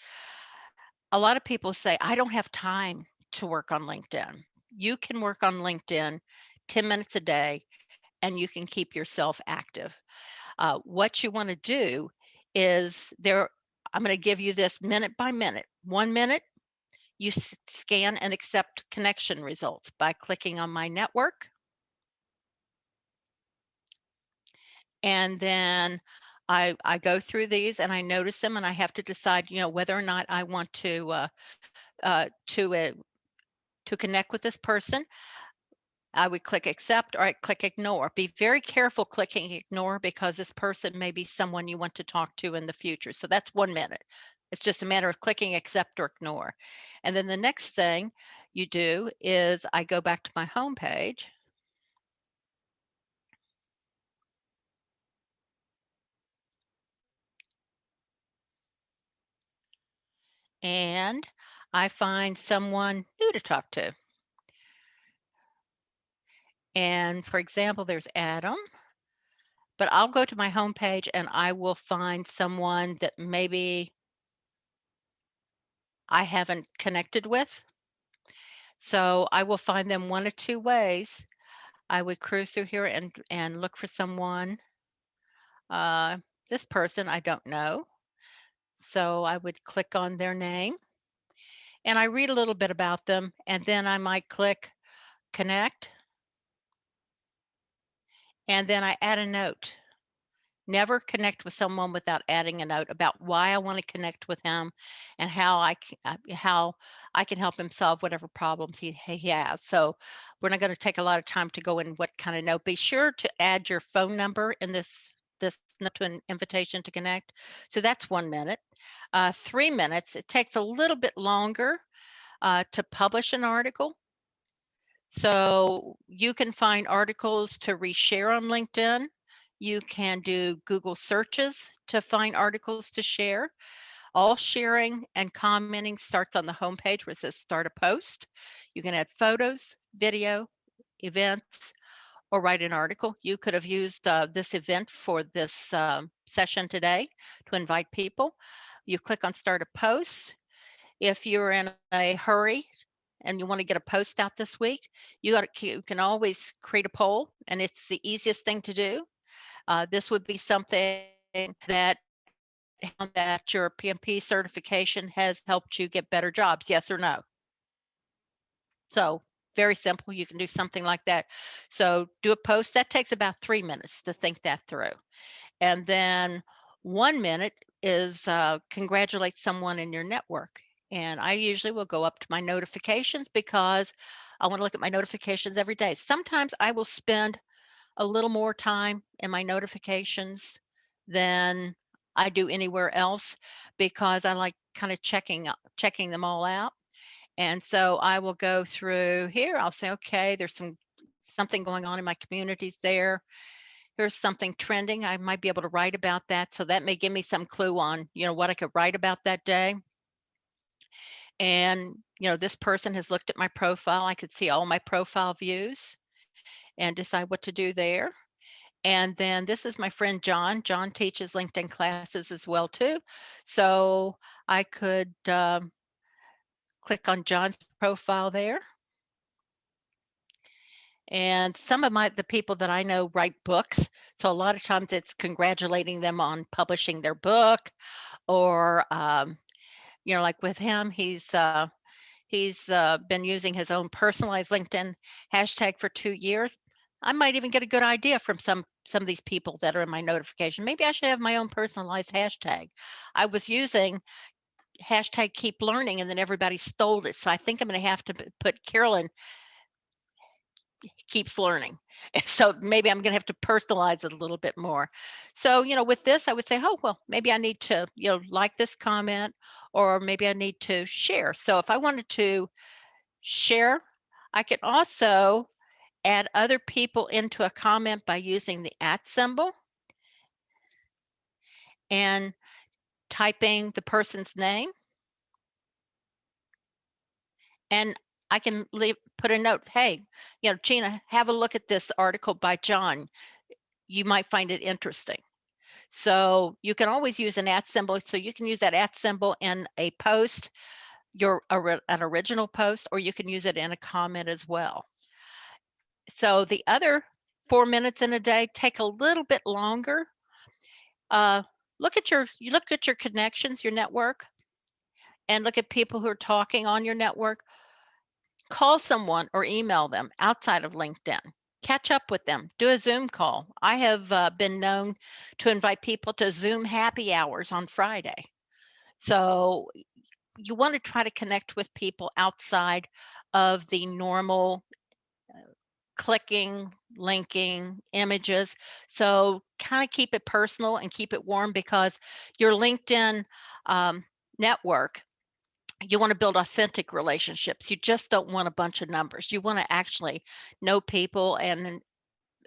A lot of people say, I don't have time to work on LinkedIn. You can work on LinkedIn 10 minutes a day and you can keep yourself active. What you want to do is I'm going to give you this minute by minute. 1 minute, you scan and accept connection results by clicking on my network. And then I go through these and I notice them and I have to decide, whether or not I want to connect with this person. I would click accept or I click ignore. Be very careful clicking ignore because this person may be someone you want to talk to in the future. So that's 1 minute. It's just a matter of clicking accept or ignore. And then the next thing you do is I go back to my home page. And I find someone new to talk to. And for example, there's Adam. but I'll go to my homepage and I will find someone that maybe I haven't connected with. So I will find them one of two ways. I would cruise through here and look for someone. This person I don't know. So I would click on their name and I read a little bit about them, and then I might click connect, and then I add a note. Never connect with someone without adding a note about why I want to connect with him and how I can help him solve whatever problems he has. So we're not going to take a lot of time to go in what kind of note. Be sure to add your phone number in this note to an invitation to connect. So that's 1 minute. 3 minutes. It takes a little bit longer to publish an article. So you can find articles to reshare on LinkedIn. You can do Google searches to find articles to share. All sharing and commenting starts on the homepage where it says start a post. You can add photos, video, events, or write an article. You could have used this event for this session today to invite people. You click on start a post. If you're in a hurry and you want to get a post out this week, you can always create a poll, and it's the easiest thing to do. This would be something that your PMP certification has helped you get better jobs, yes or no? So very simple. You can do something like that. So do a post. That takes about 3 minutes to think that through. And then 1 minute is congratulate someone in your network. And I usually will go up to my notifications because I want to look at my notifications every day. Sometimes I will spend a little more time in my notifications than I do anywhere else because I like kind of checking them all out. And so I will go through here. I'll say, okay, there's something going on in my communities there. Here's something trending. I might be able to write about that. So that may give me some clue on, what I could write about that day. And, this person has looked at my profile. I could see all my profile views and decide what to do there. And then this is my friend John. John teaches LinkedIn classes as well too. So I could click on John's profile there. And some of the people that I know write books. So a lot of times it's congratulating them on publishing their book, or like with him, he's been using his own personalized LinkedIn hashtag for 2 years. I might even get a good idea from some of these people that are in my notification. Maybe I should have my own personalized hashtag. I was using hashtag keep learning and then everybody stole it. So I think I'm going to have to put Carolyn keeps learning. So maybe I'm going to have to personalize it a little bit more. So, with this, I would say, oh, well, maybe I need to, like this comment, or maybe I need to share. So if I wanted to share, I can also add other people into a comment by using the @ symbol and typing the person's name. And I can put a note, hey, Gina, have a look at this article by John. You might find it interesting. So you can always use an @ symbol. So you can use that @ symbol in a post, an original post, or you can use it in a comment as well. So the other 4 minutes in a day take a little bit longer. Look at your connections, your network, and look at people who are talking on your network. Call someone or email them outside of LinkedIn. Catch up with them. Do a Zoom call. I have been known to invite people to Zoom happy hours on Friday. So you want to try to connect with people outside of the normal clicking, linking, images. So kind of keep it personal and keep it warm, because your LinkedIn network, you want to build authentic relationships. You just don't want a bunch of numbers. You want to actually know people and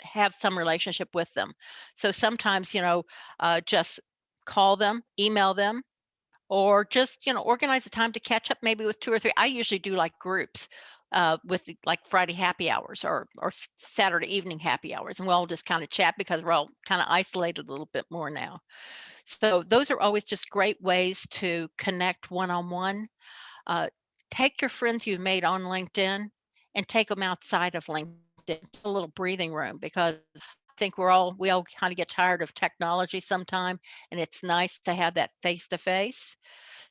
have some relationship with them. So sometimes, just call them, email them, or just, organize a time to catch up maybe with 2 or 3. I usually do like groups with like Friday happy hours or Saturday evening happy hours, and we'll all just kind of chat because we're all kind of isolated a little bit more now. So those are always just great ways to connect one-on-one. Take your friends you've made on LinkedIn and take them outside of LinkedIn, a little breathing room, because I think we all kind of get tired of technology sometime, and it's nice to have that face-to-face.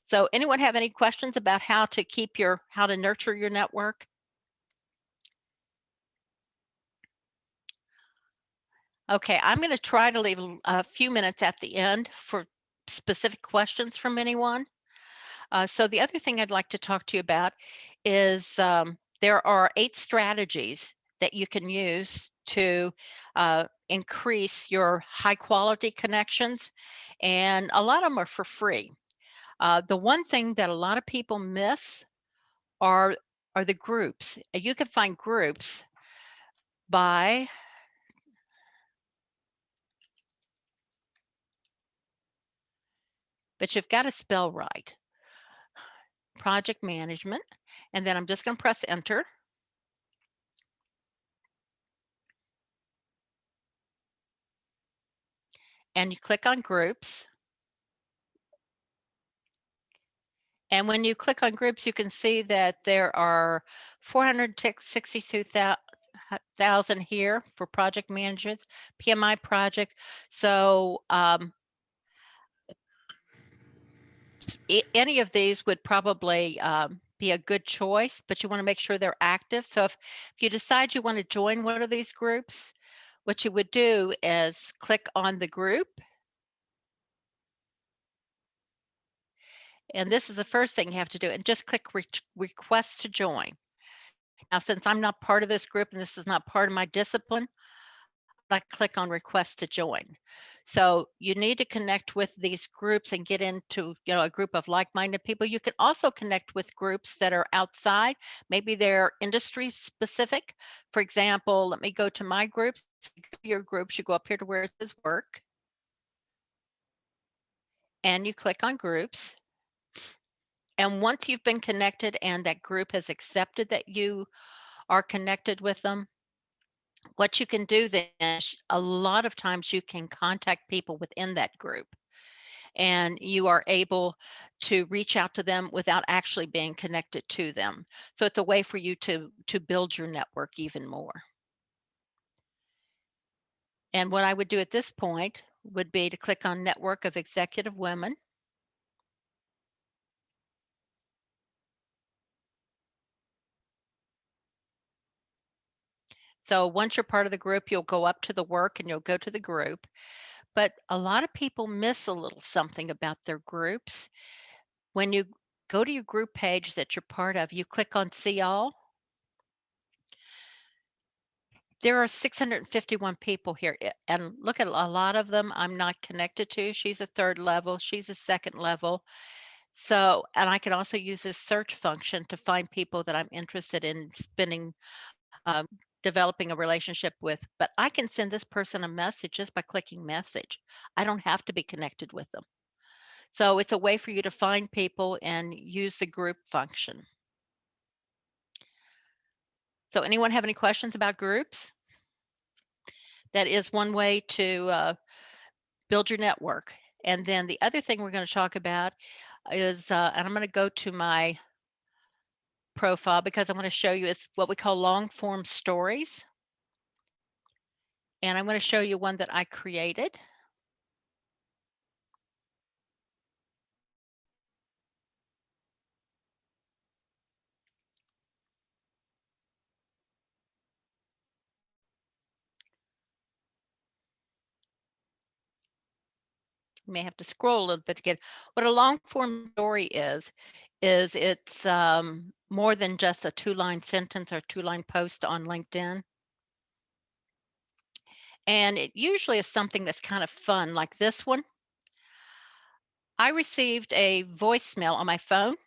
So anyone have any questions about how to nurture your network? Okay, I'm going to try to leave a few minutes at the end for specific questions from anyone. So the other thing I'd like to talk to you about is there are 8 strategies that you can use to increase your high quality connections, and a lot of them are for free. The one thing that a lot of people miss are the groups. You can find groups by but you've got to spell right. Project management, and then I'm just going to press enter. And you click on groups. And when you click on groups, you can see that there are 462,000 here for project managers, PMI project. So any of these would probably be a good choice, but you want to make sure they're active. So if you decide you want to join one of these groups, what you would do is click on the group. And this is the first thing you have to do, and just click request to join. Now, since I'm not part of this group and this is not part of my discipline, I click on request to join. So you need to connect with these groups and get into, a group of like-minded people. You can also connect with groups that are outside. Maybe they're industry specific. For example, let me go to my groups. Your groups, you go up here to where it says work, and you click on groups. And once you've been connected and that group has accepted that you are connected with them, what you can do then is a lot of times you can contact people within that group, and you are able to reach out to them without actually being connected to them. So it's a way for you to build your network even more. And what I would do at this point would be to click on Network of Executive Women. So once you're part of the group, you'll go up to the work and you'll go to the group. But a lot of people miss a little something about their groups. When you go to your group page that you're part of, you click on See All. There are 651 people here, and look at a lot of them I'm not connected to. She's a 3rd level, she's a 2nd level. So, and I can also use this search function to find people that I'm interested in developing a relationship with, but I can send this person a message just by clicking message. I don't have to be connected with them. So it's a way for you to find people and use the group function. So anyone have any questions about groups? That is one way to build your network. And then the other thing we're going to talk about is, and I'm going to go to my profile because I want to show you is what we call long form stories. And I'm going to show you one that I created. You may have to scroll a little bit to get what a long form story is it's more than just a 2-line sentence or 2-line post on LinkedIn. And it usually is something that's kind of fun, like this one. I received a voicemail on my phone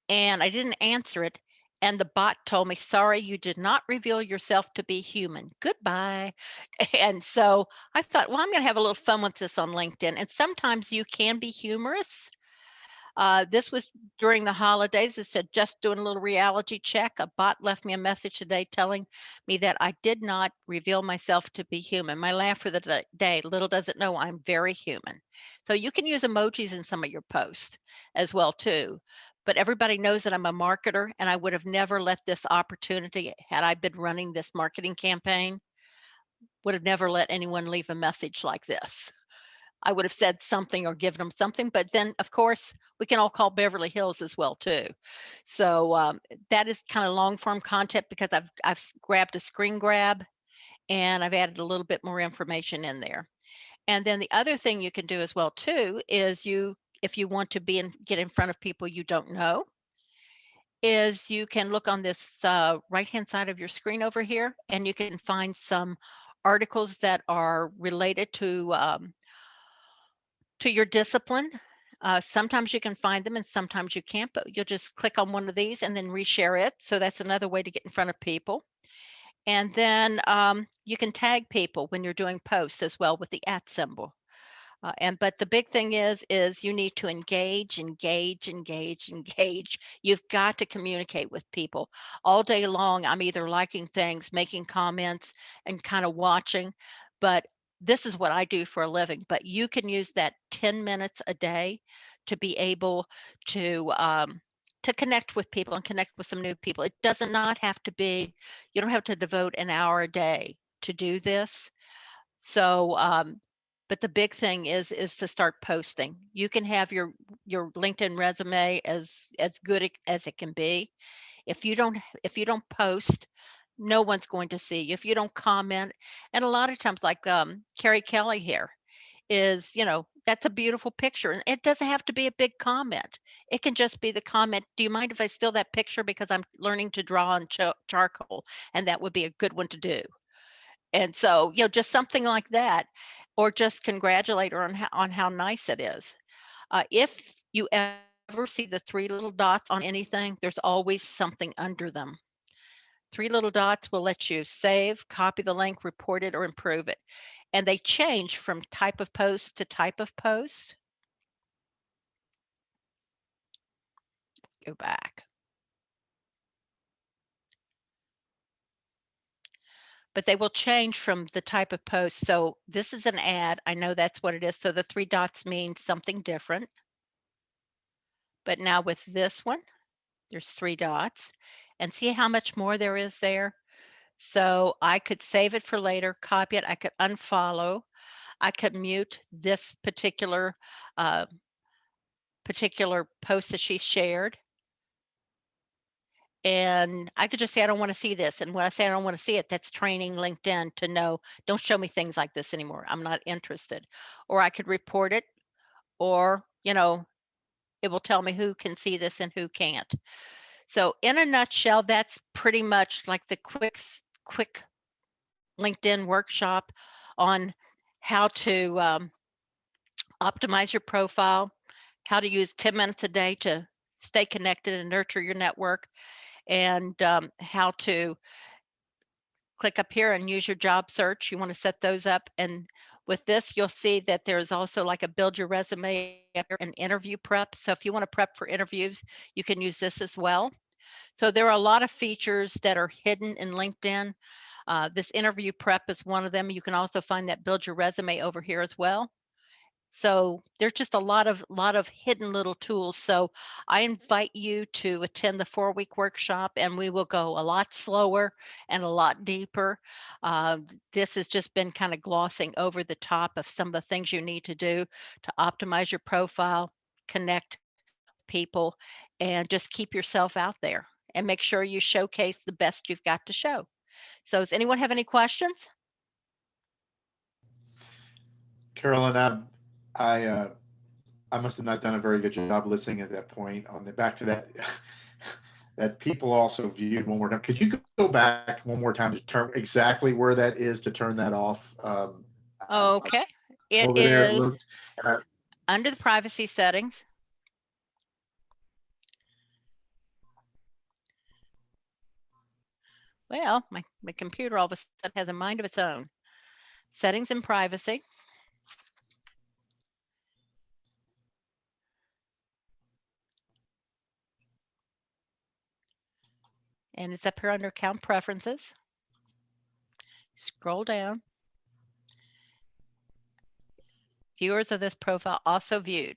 and I didn't answer it. And the bot told me, sorry, you did not reveal yourself to be human. Goodbye. And so I thought, well, I'm going to have a little fun with this on LinkedIn. And sometimes you can be humorous. This was during the holidays. It said, just doing a little reality check. A bot left me a message today telling me that I did not reveal myself to be human. My laugh for the day, little does it know I'm very human. So you can use emojis in some of your posts as well too. But everybody knows that I'm a marketer, and I would have never let this opportunity, had I been running this marketing campaign, would have never let anyone leave a message like this. I would have said something or given them something, but then of course we can all call Beverly Hills as well too. So that is kind of long form content because I've grabbed a screen grab and I've added a little bit more information in there. And then the other thing you can do as well too is if you want to get in front of people you don't know, is you can look on this right hand side of your screen over here, and you can find some articles that are related to your discipline. Sometimes you can find them and sometimes you can't, but you'll just click on one of these and then reshare it. So that's another way to get in front of people. And then you can tag people when you're doing posts as well with the @ symbol. But the big thing is you need to engage. You've got to communicate with people all day long. I'm either liking things, making comments, and kind of watching, but this is what I do for a living. But you can use that 10 minutes a day to be able to connect with people and connect with some new people. It does not have to be, you don't have to devote an hour a day to do this. So but the big thing is to start posting. You can have your LinkedIn resume as good as it can be. If you don't post, no one's going to see you. If you don't comment, and a lot of times, like Carrie Kelly here is, that's a beautiful picture, and it doesn't have to be a big comment. It can just be the comment, do you mind if I steal that picture because I'm learning to draw on charcoal, and that would be a good one to do. And so, just something like that, or just congratulate her on how nice it is. If you ever see the 3 little dots on anything, there's always something under them. 3 little dots will let you save, copy the link, report it, or improve it. And they change from type of post to type of post. Let's go back. But they will change from the type of post. So this is an ad. I know that's what it is. So the 3 dots mean something different. But now with this one, there's 3 dots. And see how much more there is there? So I could save it for later, copy it. I could unfollow. I could mute this particular post that she shared. And I could just say, I don't want to see this. And when I say I don't want to see it, that's training LinkedIn to know, don't show me things like this anymore. I'm not interested. Or I could report it, or, it will tell me who can see this and who can't. So in a nutshell, that's pretty much like the quick LinkedIn workshop on how to optimize your profile, how to use 10 minutes a day to stay connected and nurture your network, and how to click up here and use your job search. You want to set those up. And with this, you'll see that there's also like a build your resume and interview prep. So if you want to prep for interviews, you can use this as well. So there are a lot of features that are hidden in LinkedIn. This interview prep is one of them. You can also find that build your resume over here as well. So there's just a lot of hidden little tools. So I invite you to attend the 4-week workshop, and we will go a lot slower and a lot deeper. This has just been kind of glossing over the top of some of the things you need to do to optimize your profile, connect people, and just keep yourself out there and make sure you showcase the best you've got to show. So does anyone have any questions? Carolyn, I must have not done a very good job listening at that point. On the back to that, that people also viewed one more time. Could you go back one more time to turn exactly where that is to turn that off? Okay, it Over there, it is looked. under the privacy settings. Well, my computer all of a sudden has a mind of its own. Settings and privacy. And it's up here under account preferences. Scroll down. Viewers of this profile also viewed.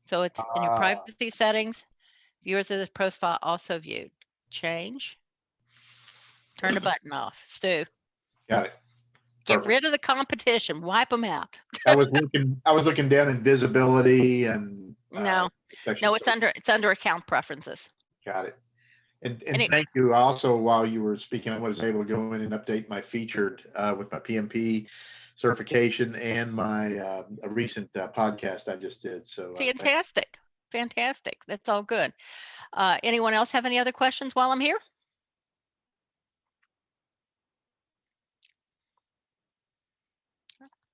So it's in your privacy settings. Viewers of this profile also viewed. Change. Turn the button off. Stu, Got it. get Perfect. rid of the competition. Wipe them out. I was looking down in visibility and No, section no, three. it's under account preferences. Got it. And Any- thank you. Also, while you were speaking, I was able to go in and update my featured with my PMP certification and my a recent podcast I just did. So Fantastic. Fantastic. That's all good. Anyone else have any other questions while I'm here?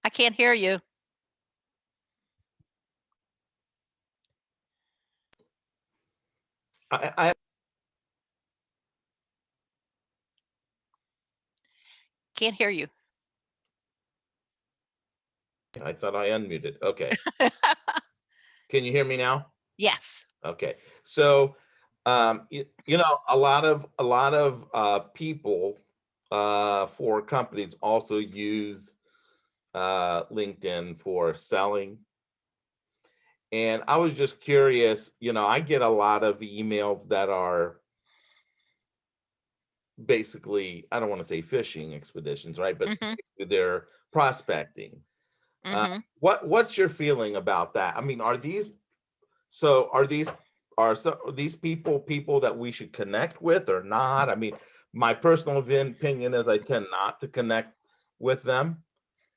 I can't hear you. I Can't hear you. thought I unmuted. Okay. Can you hear me now? Yes. Okay. So, you know, a lot of people for companies also use LinkedIn for selling. And I was just curious, you know, I get a lot of emails that are basically, I don't want to say fishing expeditions, right? But Mhm. basically they're prospecting. Mhm. What's your feeling about that? I mean, are these people that we should connect with or not? I mean, my personal opinion is I tend not to connect with them,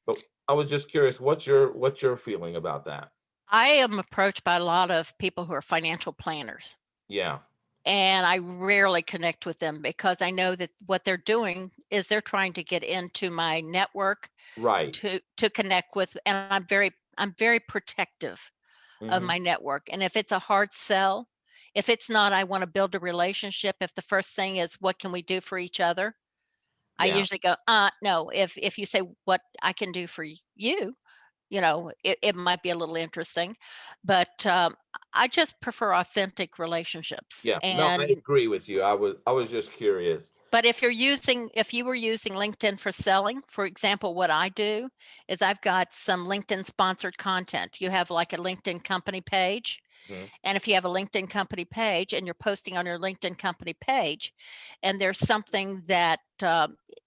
but I was just curious, what's your feeling about that? I am approached by a lot of people who are financial planners, Yeah, and I rarely connect with them because I know that what they're doing is they're trying to get into my network right. to connect with, and I'm very protective of Mhm. my network. And if it's a hard sell, if it's not, I want to build a relationship. If the first thing is, what can we do for each other? I Yeah, usually go, no. If you say what I can do for you, it might be a little interesting, but I just prefer authentic relationships. yeah. No, I And agree with you. I was just curious. but if you were using LinkedIn for selling, for example, what I do is I've got some LinkedIn sponsored content. You have like a LinkedIn company page. Mhm. And if you have a LinkedIn company page and you're posting on your LinkedIn company page, and there's something that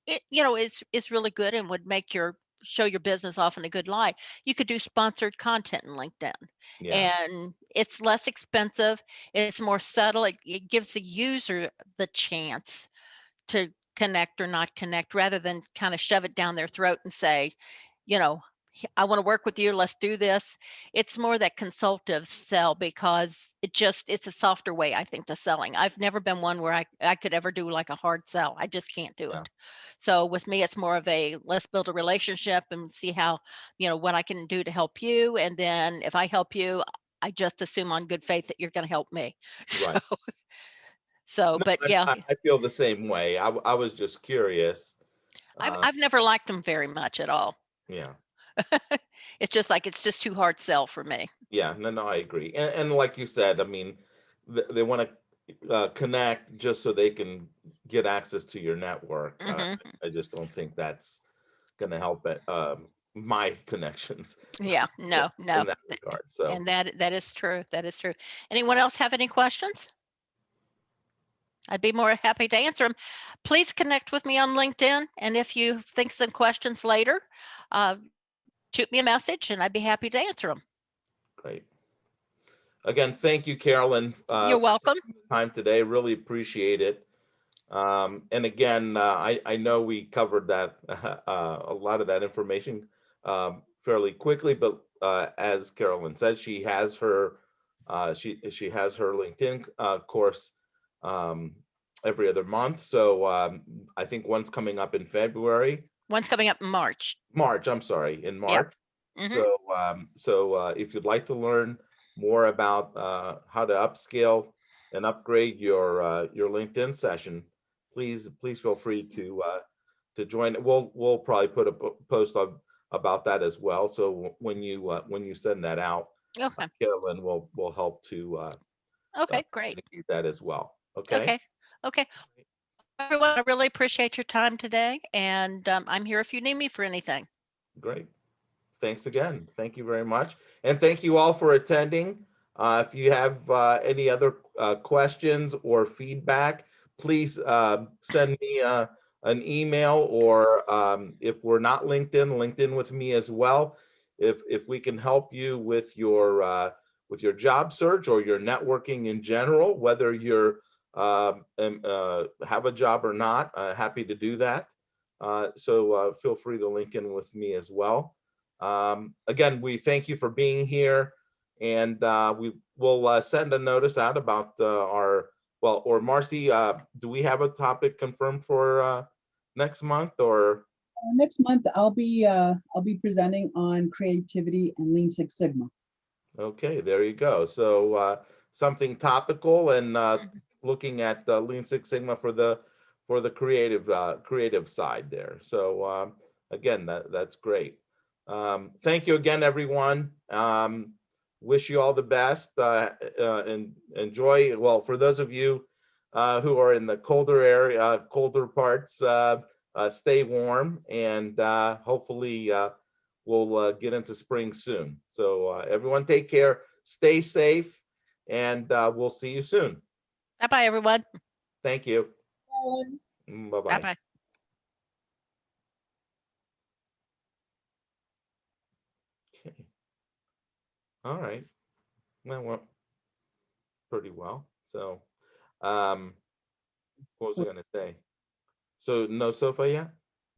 is really good and would make show your business off in a good light, you could do sponsored content in LinkedIn, Yeah, and it's less expensive. It's more subtle. It gives the user the chance to connect or not connect, rather than kind of shove it down their throat and say, you know, I want to work with you. Let's do this. It's more that consultative sell because it's a softer way, I think, to selling. I've never been one where I could ever do like a hard sell. I just can't do Yeah. it. So with me, it's more of a, let's build a relationship and see how, what I can do to help you. And then if I help you, I just assume on good faith that you're going to help me. right. So, No, but yeah, I feel the same way. I was just curious. I've never liked them very much at all. Yeah. It's just like, it's just too hard sell for me. Yeah, no, I agree. And like you said, I mean, they want to connect just so they can get access to your network. Hmm. I just don't think that's going to help it, my connections Yeah, in no. that regard. So, And that is true. That is true. Anyone else have any questions? I'd be more happy to answer them. Please connect with me on LinkedIn. And if you think some questions later, uh, shoot me a message and I'd be happy to answer them. great. Again, thank you, Carolyn, You're for welcome. taking the time today. Really appreciate it. And again, I know we covered that a lot of that information fairly quickly, but as Carolyn said, she has her LinkedIn course every other month. So I think one's coming up in February. One's coming up in March. I'm sorry, in Yeah. March. Hmm. So if you'd like to learn more about how to upscale and upgrade your LinkedIn session, please feel free to join. We'll probably put a post about that as well. So when you send that out, Okay. Carolyn will help to Okay, great. communicate that as well. Okay. Okay. Okay. Everyone, I really appreciate your time today, and I'm here if you need me for anything. Great. Thanks again. Thank you very much. And thank you all for attending. If you have any other questions or feedback, please send me an email, or if we're not LinkedIn with me as well. If we can help you with your job search or your networking in general, whether you're have a job or not, happy to do that. So feel free to link in with me as well. Again, we thank you for being here, and we will send a notice out about or Marcy, do we have a topic confirmed for next month, or? Next month, I'll be presenting on creativity and Lean Six Sigma. Okay, there you go. So something topical, and looking at Lean Six Sigma for the creative side there. So again, that's great. Thank you again, everyone. Wish you all the best, and enjoy. Well, for those of you who are in the colder parts, stay warm, and hopefully we'll get into spring soon. So everyone take care, stay safe, and we'll see you soon. Bye-bye, everyone. Thank you. Carolyn? Bye-bye. Bye-bye. Okay. All right. Well, pretty well. So what was I going to say? So no sofa yet?